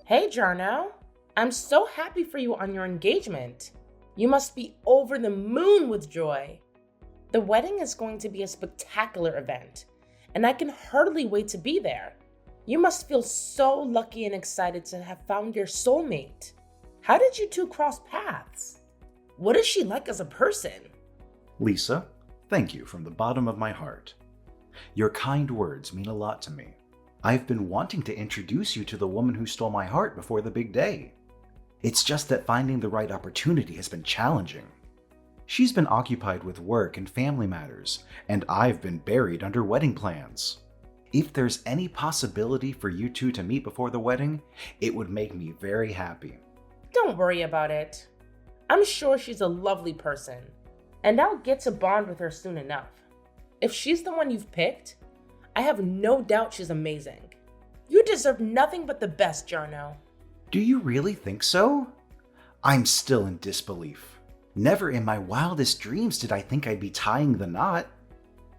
Hey, Jarno. I'm so happy for you on your engagement. You must be over the moon with joy. The wedding is going to be a spectacular event, and I can hardly wait to be there. You must feel so lucky and excited to have found your soulmate. How did you two cross paths? What is she like as a person? Lisa, thank you from the bottom of my heart. Your kind words mean a lot to me. I've been wanting to introduce you to the woman who stole my heart before the big day. It's just that finding the right opportunity has been challenging. She's been occupied with work and family matters, and I've been buried under wedding plans. If there's any possibility for you two to meet before the wedding, it would make me very happy. Don't worry about it. I'm sure she's a lovely person, and I'll get to bond with her soon enough. If she's the one you've picked, I have no doubt she's amazing. You deserve nothing but the best, Jarno. Do you really think so? I'm still in disbelief. Never in my wildest dreams did I think I'd be tying the knot.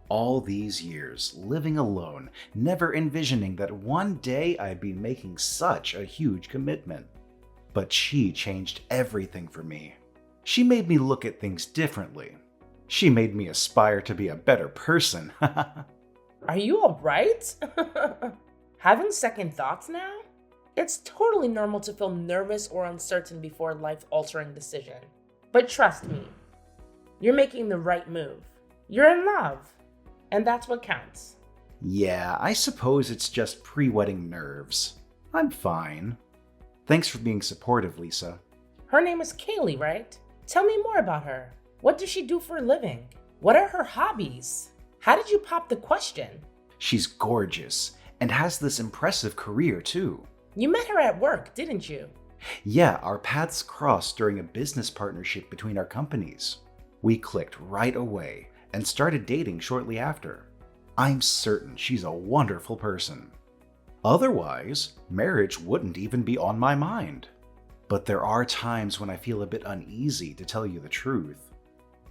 All these years, living alone, never envisioning that one day I'd be making such a huge commitment. But she changed everything for me. She made me look at things differently. She made me aspire to be a better person. Are you all right? Having second thoughts now? It's totally normal to feel nervous or uncertain before a life-altering decision. But trust me, you're making the right move. You're in love, and that's what counts. Yeah, I suppose it's just pre-wedding nerves. I'm fine. Thanks for being supportive, Lisa. Her name is Kaylee, right? Tell me more about her. What does she do for a living? What are her hobbies? How did you pop the question? She's gorgeous and has this impressive career too. You met her at work, didn't you? Yeah, our paths crossed during a business partnership between our companies. We clicked right away and started dating shortly after. I'm certain she's a wonderful person. Otherwise, marriage wouldn't even be on my mind. But there are times when I feel a bit uneasy, to tell you the truth.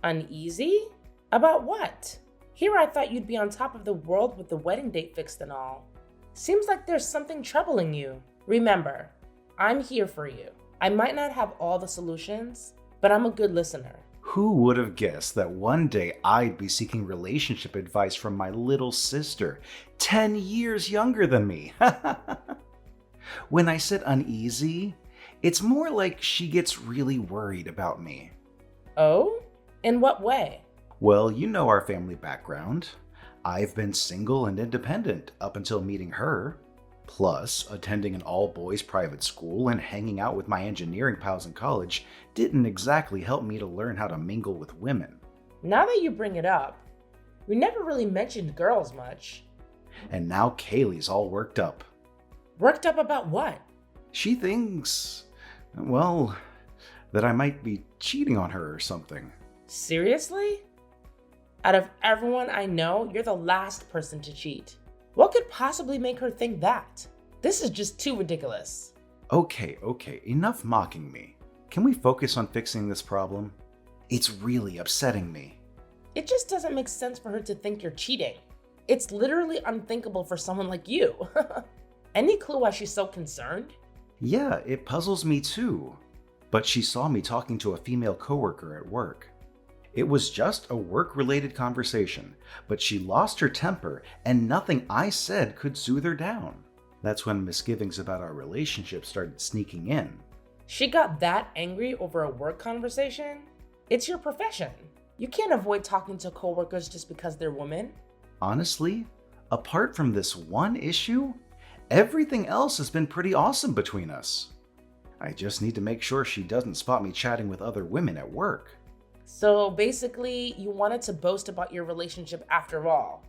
Uneasy? About what? Here I thought you'd be on top of the world with the wedding date fixed and all. Seems like there's something troubling you. Remember, I'm here for you. I might not have all the solutions, but I'm a good listener. Who would have guessed that one day I'd be seeking relationship advice from my little sister, 10 years younger than me? When I said uneasy, it's more like she gets really worried about me. Oh? In what way? Well, you know our family background. I've been single and independent up until meeting her. Plus, attending an all-boys private school and hanging out with my engineering pals in college didn't exactly help me to learn how to mingle with women. Now that you bring it up, we never really mentioned girls much. And now Kaylee's all worked up. Worked up about what? She thinks, well, that I might be cheating on her or something. Seriously? Out of everyone I know, you're the last person to cheat. What could possibly make her think that? This is just too ridiculous. Okay, enough mocking me. Can we focus on fixing this problem? It's really upsetting me. It just doesn't make sense for her to think you're cheating. It's literally unthinkable for someone like you. Any clue why she's so concerned? Yeah, it puzzles me too. But she saw me talking to a female coworker at work. It was just a work-related conversation, but she lost her temper and nothing I said could soothe her down. That's when misgivings about our relationship started sneaking in. She got that angry over a work conversation? It's your profession. You can't avoid talking to coworkers just because they're women. Honestly, apart from this one issue, everything else has been pretty awesome between us. I just need to make sure she doesn't spot me chatting with other women at work. So basically, you wanted to boast about your relationship after all.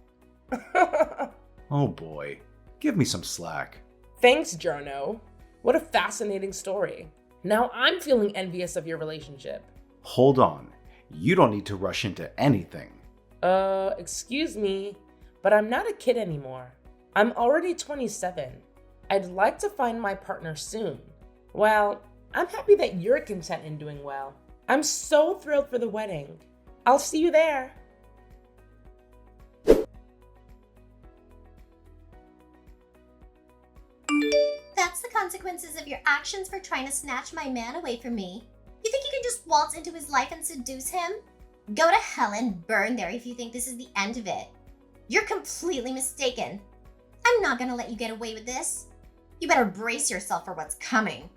Oh boy, give me some slack. Thanks, Jarno. What a fascinating story. Now I'm feeling envious of your relationship. Hold on, you don't need to rush into anything. Excuse me, but I'm not a kid anymore. I'm already 27. I'd like to find my partner soon. Well, I'm happy that you're content in doing well. I'm so thrilled for the wedding. I'll see you there. That's the consequences of your actions for trying to snatch my man away from me. You think you can just waltz into his life and seduce him? Go to hell and burn there if you think this is the end of it. You're completely mistaken. I'm not gonna let you get away with this. You better brace yourself for what's coming.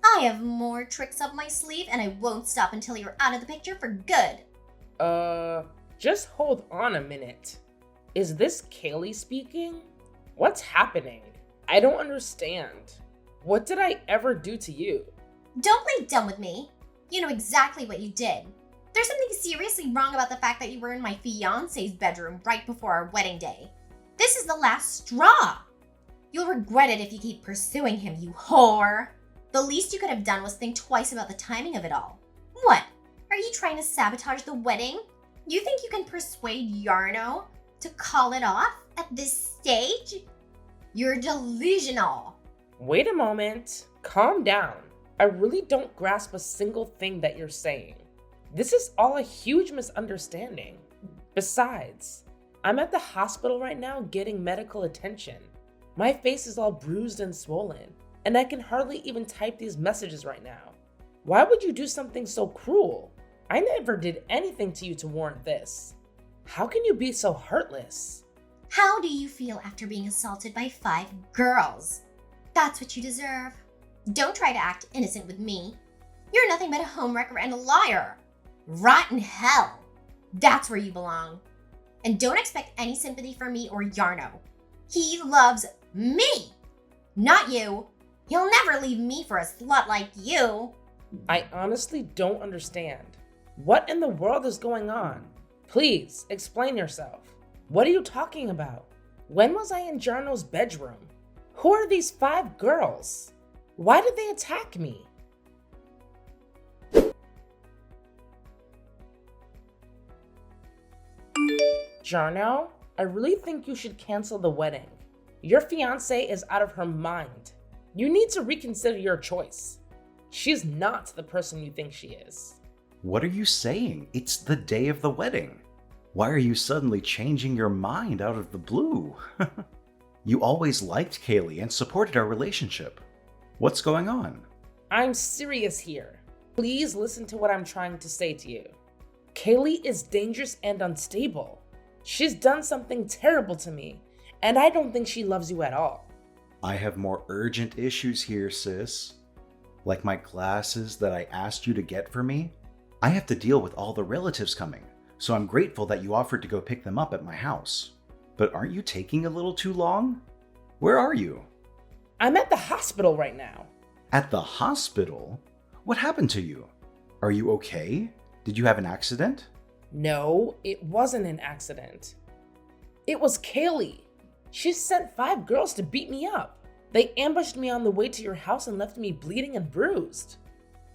I have more tricks up my sleeve and I won't stop until you're out of the picture for good. Just hold on a minute. Is this Kaylee speaking? What's happening? I don't understand. What did I ever do to you? Don't play dumb with me. You know exactly what you did. There's something seriously wrong about the fact that you were in my fiancé's bedroom right before our wedding day. This is the last straw. You'll regret it if you keep pursuing him, you whore. The least you could have done was think twice about the timing of it all. What? Are you trying to sabotage the wedding? You think you can persuade Yarno to call it off at this stage? You're delusional. Wait a moment. Calm down. I really don't grasp a single thing that you're saying. This is all a huge misunderstanding. Besides, I'm at the hospital right now getting medical attention. My face is all bruised and swollen, and I can hardly even type these messages right now. Why would you do something so cruel? I never did anything to you to warrant this. How can you be so heartless? How do you feel after being assaulted by 5 girls? That's what you deserve. Don't try to act innocent with me. You're nothing but a homewrecker and a liar. Rot in hell. That's where you belong. And don't expect any sympathy from me or Yarno. He loves me, not you. He'll never leave me for a slut like you. I honestly don't understand. What in the world is going on? Please, explain yourself. What are you talking about? When was I in Jarno's bedroom? Who are these 5 girls? Why did they attack me? Jarno, I really think you should cancel the wedding. Your fiancée is out of her mind. You need to reconsider your choice. She's not the person you think she is. What are you saying? It's the day of the wedding. Why are you suddenly changing your mind out of the blue? You always liked Kaylee and supported our relationship. What's going on? I'm serious here. Please listen to what I'm trying to say to you. Kaylee is dangerous and unstable. She's done something terrible to me, and I don't think she loves you at all. I have more urgent issues here, sis. Like my glasses that I asked you to get for me. I have to deal with all the relatives coming, so I'm grateful that you offered to go pick them up at my house. But aren't you taking a little too long? Where are you? I'm at the hospital right now. At the hospital? What happened to you? Are you okay? Did you have an accident? No, it wasn't an accident. It was Kaylee. She sent 5 girls to beat me up. They ambushed me on the way to your house and left me bleeding and bruised.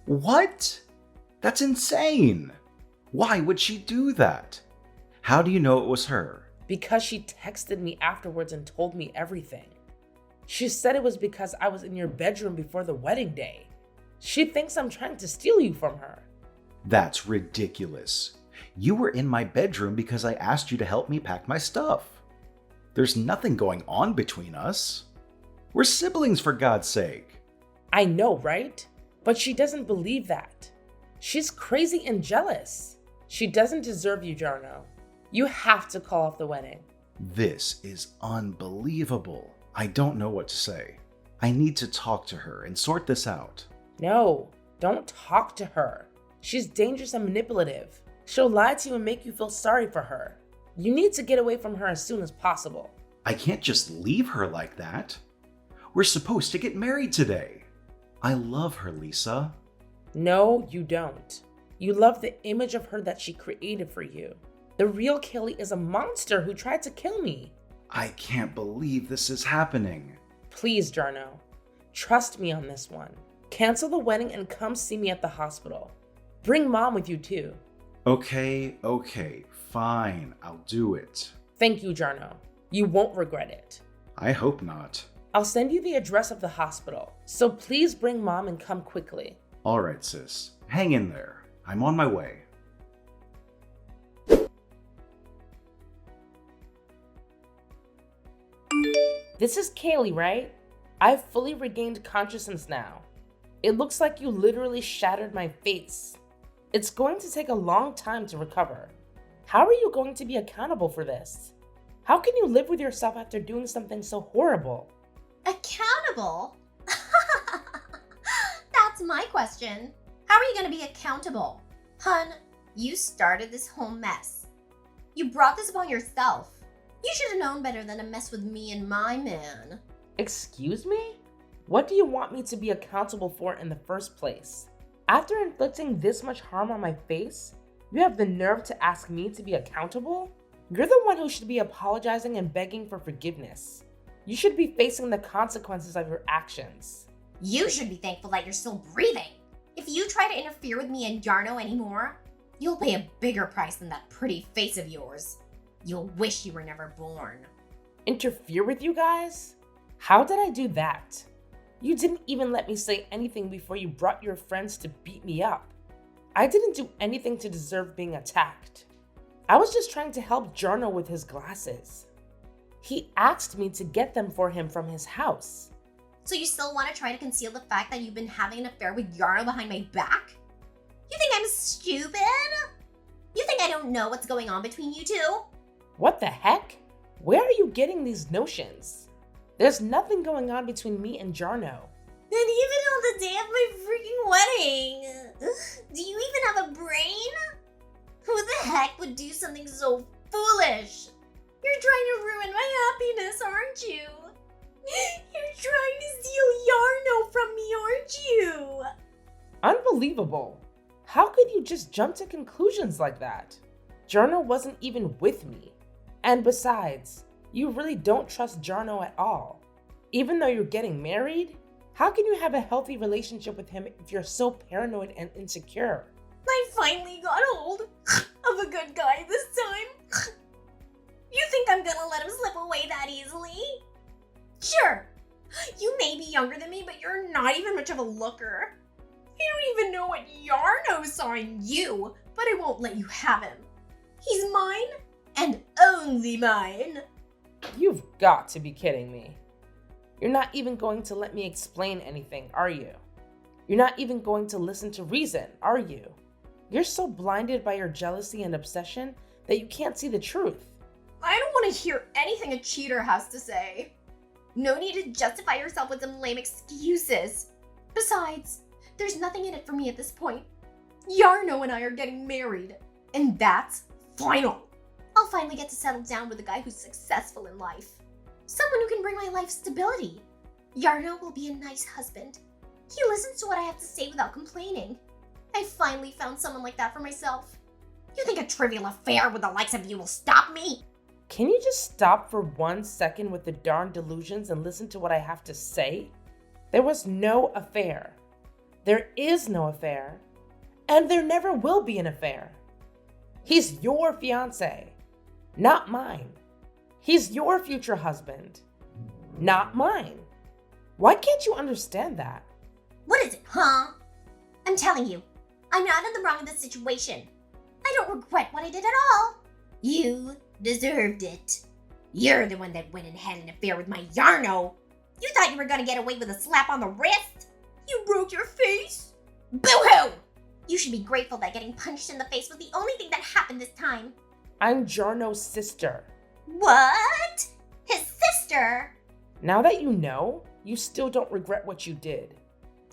What? That's insane! Why would she do that? How do you know it was her? Because she texted me afterwards and told me everything. She said it was because I was in your bedroom before the wedding day. She thinks I'm trying to steal you from her. That's ridiculous. You were in my bedroom because I asked you to help me pack my stuff. There's nothing going on between us. We're siblings, for God's sake. I know, right? But she doesn't believe that. She's crazy and jealous. She doesn't deserve you, Jarno. You have to call off the wedding. This is unbelievable. I don't know what to say. I need to talk to her and sort this out. No, don't talk to her. She's dangerous and manipulative. She'll lie to you and make you feel sorry for her. You need to get away from her as soon as possible. I can't just leave her like that. We're supposed to get married today. I love her, Lisa. No, you don't. You love the image of her that she created for you. The real Kaylee is a monster who tried to kill me. I can't believe this is happening. Please, Jarno. Trust me on this one. Cancel the wedding and come see me at the hospital. Bring Mom with you too. Okay, fine. I'll do it. Thank you, Jarno. You won't regret it. I hope not. I'll send you the address of the hospital, so please bring Mom and come quickly. All right, sis. Hang in there. I'm on my way. This is Kaylee, right? I've fully regained consciousness now. It looks like you literally shattered my face. It's going to take a long time to recover. How are you going to be accountable for this? How can you live with yourself after doing something so horrible? Accountable? That's my question. How are you going to be accountable? Hun, you started this whole mess. You brought this upon yourself. You should have known better than to mess with me and my man. Excuse me? What do you want me to be accountable for in the first place? After inflicting this much harm on my face, you have the nerve to ask me to be accountable? You're the one who should be apologizing and begging for forgiveness. You should be facing the consequences of your actions. You should be thankful that you're still breathing. If you try to interfere with me and Yarno anymore, you'll pay a bigger price than that pretty face of yours. You'll wish you were never born. Interfere with you guys? How did I do that? You didn't even let me say anything before you brought your friends to beat me up. I didn't do anything to deserve being attacked. I was just trying to help Jarno with his glasses. He asked me to get them for him from his house. So you still want to try to conceal the fact that you've been having an affair with Yarno behind my back? You think I'm stupid? You think I don't know what's going on between you two? What the heck? Where are you getting these notions? There's nothing going on between me and Jarno. And even on the day of my freaking wedding, do you even have a brain? Who the heck would do something so foolish? You're trying to ruin my happiness, aren't you? You're trying to steal Yarno from me, aren't you? Unbelievable. How could you just jump to conclusions like that? Jarno wasn't even with me. And besides, you really don't trust Jarno at all. Even though you're getting married, how can you have a healthy relationship with him if you're so paranoid and insecure? I finally got hold of a good guy this time. You think I'm gonna let him slip away that easily? Sure, you may be younger than me, but you're not even much of a looker. You don't even know what Yarno saw in you, but I won't let you have him. He's mine, and only mine. You've got to be kidding me. You're not even going to let me explain anything, are you? You're not even going to listen to reason, are you? You're so blinded by your jealousy and obsession that you can't see the truth. I don't want to hear anything a cheater has to say. No need to justify yourself with some lame excuses. Besides, there's nothing in it for me at this point. Yarno and I are getting married, and that's final. I'll finally get to settle down with a guy who's successful in life. Someone who can bring my life stability. Yarno will be a nice husband. He listens to what I have to say without complaining. I finally found someone like that for myself. You think a trivial affair with the likes of you will stop me? Can you just stop for 1 second with the darn delusions and listen to what I have to say? There was no affair. There is no affair. And there never will be an affair. He's your fiancé, not mine. He's your future husband, not mine. Why can't you understand that? What is it, huh? I'm telling you, I'm not in the wrong in this situation. I don't regret what I did at all. You deserved it. You're the one that went and had an affair with my Yarno. You thought you were gonna get away with a slap on the wrist? You broke your face? Boo-hoo! You should be grateful that getting punched in the face was the only thing that happened this time. I'm Jarno's sister. What? His sister? Now that you know, you still don't regret what you did.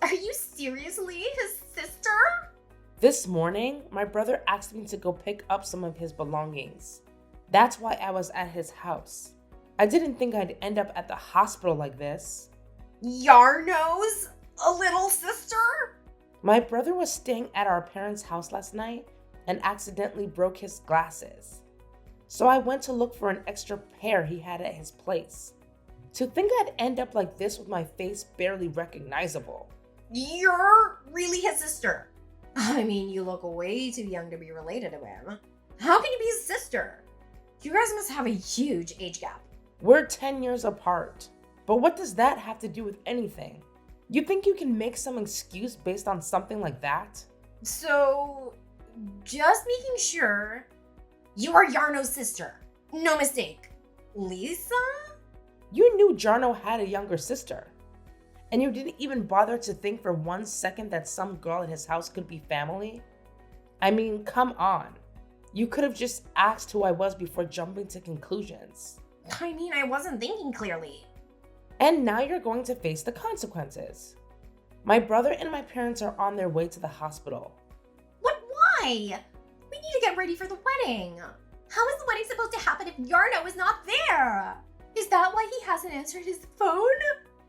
Are you seriously his sister? This morning, my brother asked me to go pick up some of his belongings. That's why I was at his house. I didn't think I'd end up at the hospital like this. Yarno's a little sister? My brother was staying at our parents' house last night and accidentally broke his glasses. So I went to look for an extra pair he had at his place. To think I'd end up like this with my face barely recognizable. You're really his sister. I mean, you look way too young to be related to him. How can you be his sister? You guys must have a huge age gap. We're 10 years apart. But what does that have to do with anything? You think you can make some excuse based on something like that? So, just making sure, you are Yarno's sister. No mistake. Lisa? You knew Jarno had a younger sister. And you didn't even bother to think for 1 second that some girl at his house could be family? I mean, come on. You could have just asked who I was before jumping to conclusions. I mean, I wasn't thinking clearly. And now you're going to face the consequences. My brother and my parents are on their way to the hospital. What? Why? We need to get ready for the wedding. How is the wedding supposed to happen if Yarno is not there? Is that why he hasn't answered his phone?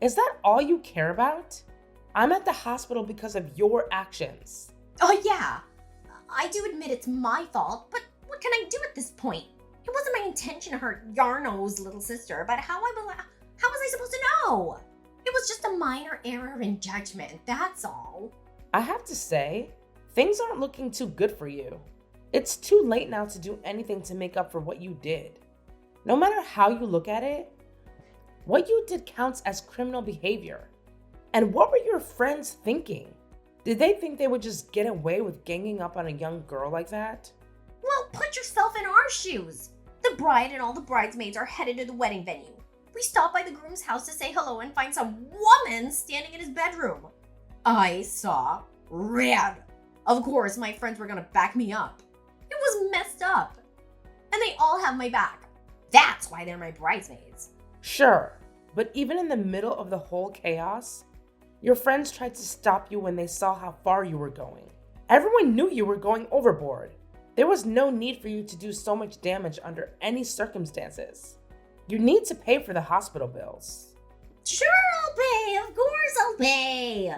Is that all you care about? I'm at the hospital because of your actions. Oh yeah, I do admit it's my fault, but what can I do at this point? It wasn't my intention to hurt Yarno's little sister, but how was I supposed to know? It was just a minor error in judgment, that's all. I have to say, things aren't looking too good for you. It's too late now to do anything to make up for what you did. No matter how you look at it, what you did counts as criminal behavior. And what were your friends thinking? Did they think they would just get away with ganging up on a young girl like that? Well, put yourself in our shoes. The bride and all the bridesmaids are headed to the wedding venue. We stop by the groom's house to say hello and find some woman standing in his bedroom. I saw red. Of course, my friends were gonna back me up. It was messed up. And they all have my back. That's why they're my bridesmaids. Sure, but even in the middle of the whole chaos, your friends tried to stop you when they saw how far you were going. Everyone knew you were going overboard. There was no need for you to do so much damage under any circumstances. You need to pay for the hospital bills. Sure, I'll pay. Of course I'll pay.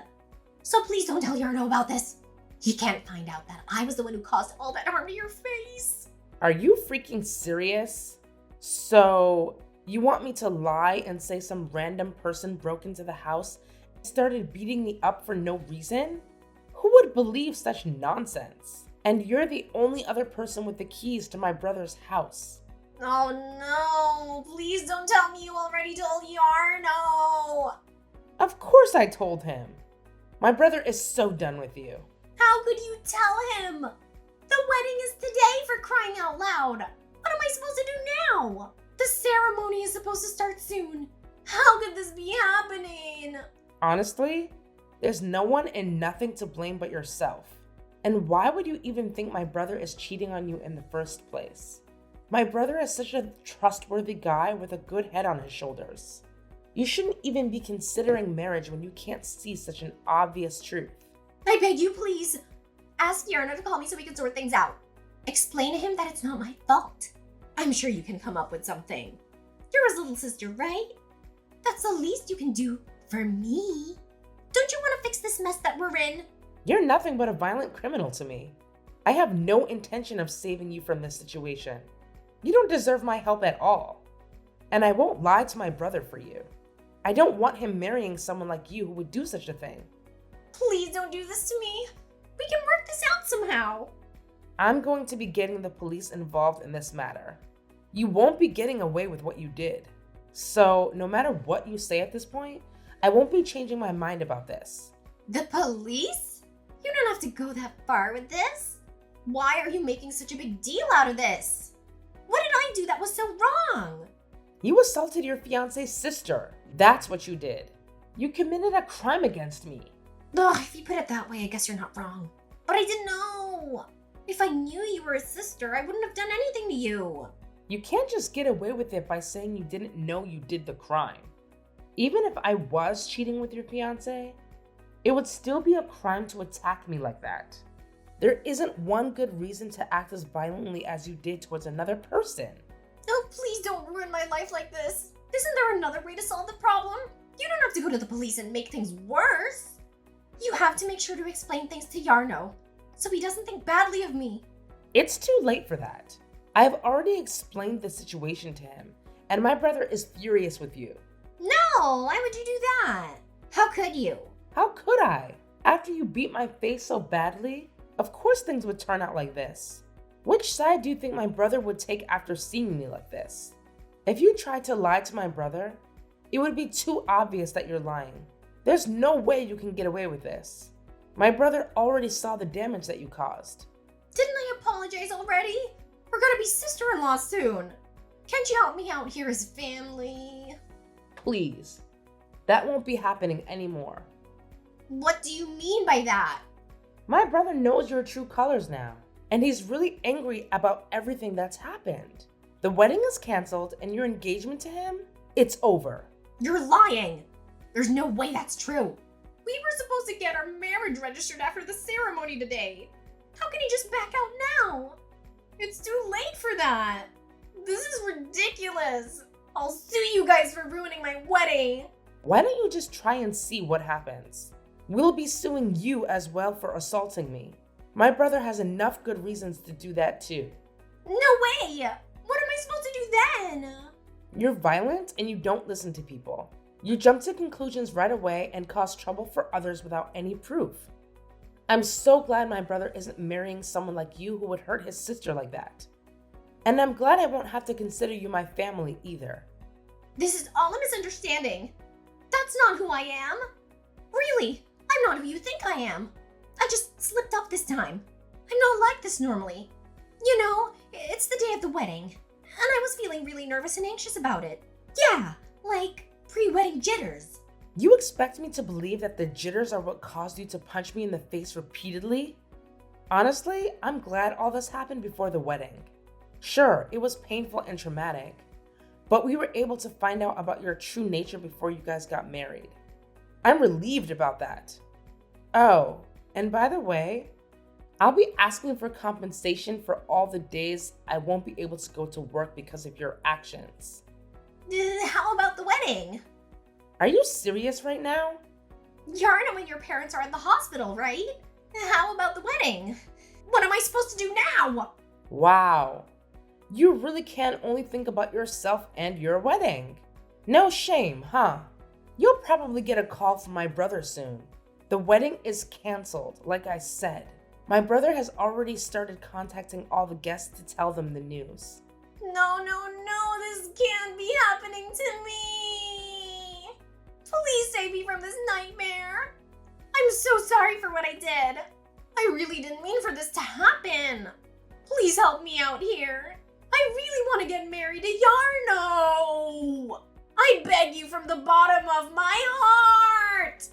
So please don't tell Yarno about this. He can't find out that I was the one who caused all that harm to your face. Are you freaking serious? So, you want me to lie and say some random person broke into the house and started beating me up for no reason? Who would believe such nonsense? And you're the only other person with the keys to my brother's house. Oh no, please don't tell me you already told Yarno. Of course I told him. My brother is so done with you. How could you tell him? The wedding is today, for crying out loud. What am I supposed to do now? The ceremony is supposed to start soon. How could this be happening? Honestly, there's no one and nothing to blame but yourself. And why would you even think my brother is cheating on you in the first place? My brother is such a trustworthy guy with a good head on his shoulders. You shouldn't even be considering marriage when you can't see such an obvious truth. I beg you, please. Ask Yarno to call me so we can sort things out. Explain to him that it's not my fault. I'm sure you can come up with something. You're his little sister, right? That's the least you can do for me. Don't you want to fix this mess that we're in? You're nothing but a violent criminal to me. I have no intention of saving you from this situation. You don't deserve my help at all. And I won't lie to my brother for you. I don't want him marrying someone like you who would do such a thing. Please don't do this to me. We can work this out somehow. I'm going to be getting the police involved in this matter. You won't be getting away with what you did. So, no matter what you say at this point, I won't be changing my mind about this. The police? You don't have to go that far with this. Why are you making such a big deal out of this? What did I do that was so wrong? You assaulted your fiance's sister. That's what you did. You committed a crime against me. Ugh, if you put it that way, I guess you're not wrong. But I didn't know. If I knew you were a sister, I wouldn't have done anything to you. You can't just get away with it by saying you didn't know you did the crime. Even if I was cheating with your fiance, it would still be a crime to attack me like that. There isn't one good reason to act as violently as you did towards another person. Oh, please don't ruin my life like this. Isn't there another way to solve the problem? You don't have to go to the police and make things worse. You have to make sure to explain things to Yarno, so he doesn't think badly of me. It's too late for that. I've already explained the situation to him, and my brother is furious with you. No, why would you do that? How could you? How could I? After you beat my face so badly, of course things would turn out like this. Which side do you think my brother would take after seeing me like this? If you tried to lie to my brother, it would be too obvious that you're lying. There's no way you can get away with this. My brother already saw the damage that you caused. Didn't I apologize already? We're gonna be sister-in-law soon. Can't you help me out here as family? Please. That won't be happening anymore. What do you mean by that? My brother knows your true colors now, and he's really angry about everything that's happened. The wedding is canceled, and your engagement to him, it's over. You're lying. There's no way that's true. We were supposed to get our marriage registered after the ceremony today. How can he just back out now? It's too late for that. This is ridiculous. I'll sue you guys for ruining my wedding. Why don't you just try and see what happens? We'll be suing you as well for assaulting me. My brother has enough good reasons to do that too. No way! What am I supposed to do then? You're violent and you don't listen to people. You jump to conclusions right away and cause trouble for others without any proof. I'm so glad my brother isn't marrying someone like you who would hurt his sister like that. And I'm glad I won't have to consider you my family either. This is all a misunderstanding. That's not who I am. Really, I'm not who you think I am. I just slipped up this time. I'm not like this normally. You know, it's the day of the wedding, and I was feeling really nervous and anxious about it. Yeah, like pre-wedding jitters. You expect me to believe that the jitters are what caused you to punch me in the face repeatedly? Honestly, I'm glad all this happened before the wedding. Sure, it was painful and traumatic, but we were able to find out about your true nature before you guys got married. I'm relieved about that. Oh, and by the way, I'll be asking for compensation for all the days I won't be able to go to work because of your actions. How about the wedding? Are you serious right now? Yarn when your parents are at the hospital, right? How about the wedding? What am I supposed to do now? Wow. You really can only think about yourself and your wedding. No shame, huh? You'll probably get a call from my brother soon. The wedding is canceled, like I said. My brother has already started contacting all the guests to tell them the news. No, this can't be happening to me. Please save me from this nightmare. I'm so sorry for what I did. I really didn't mean for this to happen. Please help me out here. I really want to get married to Yarno. I beg you from the bottom of my heart.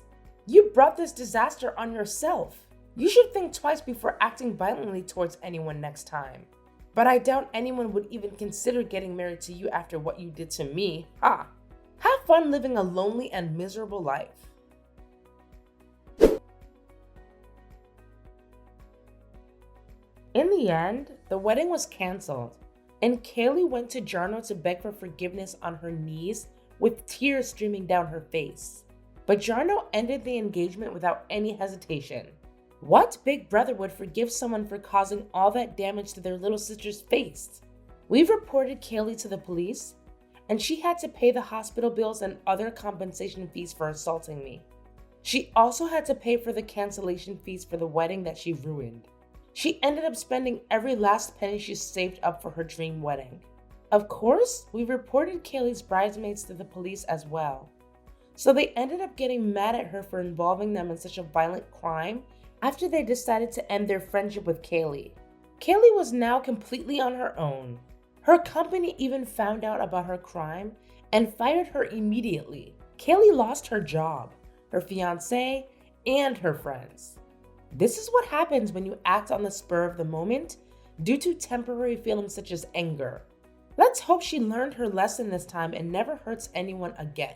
You brought this disaster on yourself. You should think twice before acting violently towards anyone next time. But I doubt anyone would even consider getting married to you after what you did to me. Ha! Have fun living a lonely and miserable life. In the end, the wedding was canceled, and Kaylee went to Jarno to beg for forgiveness on her knees with tears streaming down her face. But Jarno ended the engagement without any hesitation. What big brother would forgive someone for causing all that damage to their little sister's face? We've reported Kaylee to the police, and she had to pay the hospital bills and other compensation fees for assaulting me. She also had to pay for the cancellation fees for the wedding that she ruined. She ended up spending every last penny she saved up for her dream wedding. Of course, we reported Kaylee's bridesmaids to the police as well. So they ended up getting mad at her for involving them in such a violent crime after they decided to end their friendship with Kaylee. Kaylee was now completely on her own. Her company even found out about her crime and fired her immediately. Kaylee lost her job, her fiancé, and her friends. This is what happens when you act on the spur of the moment due to temporary feelings such as anger. Let's hope she learned her lesson this time and never hurts anyone again.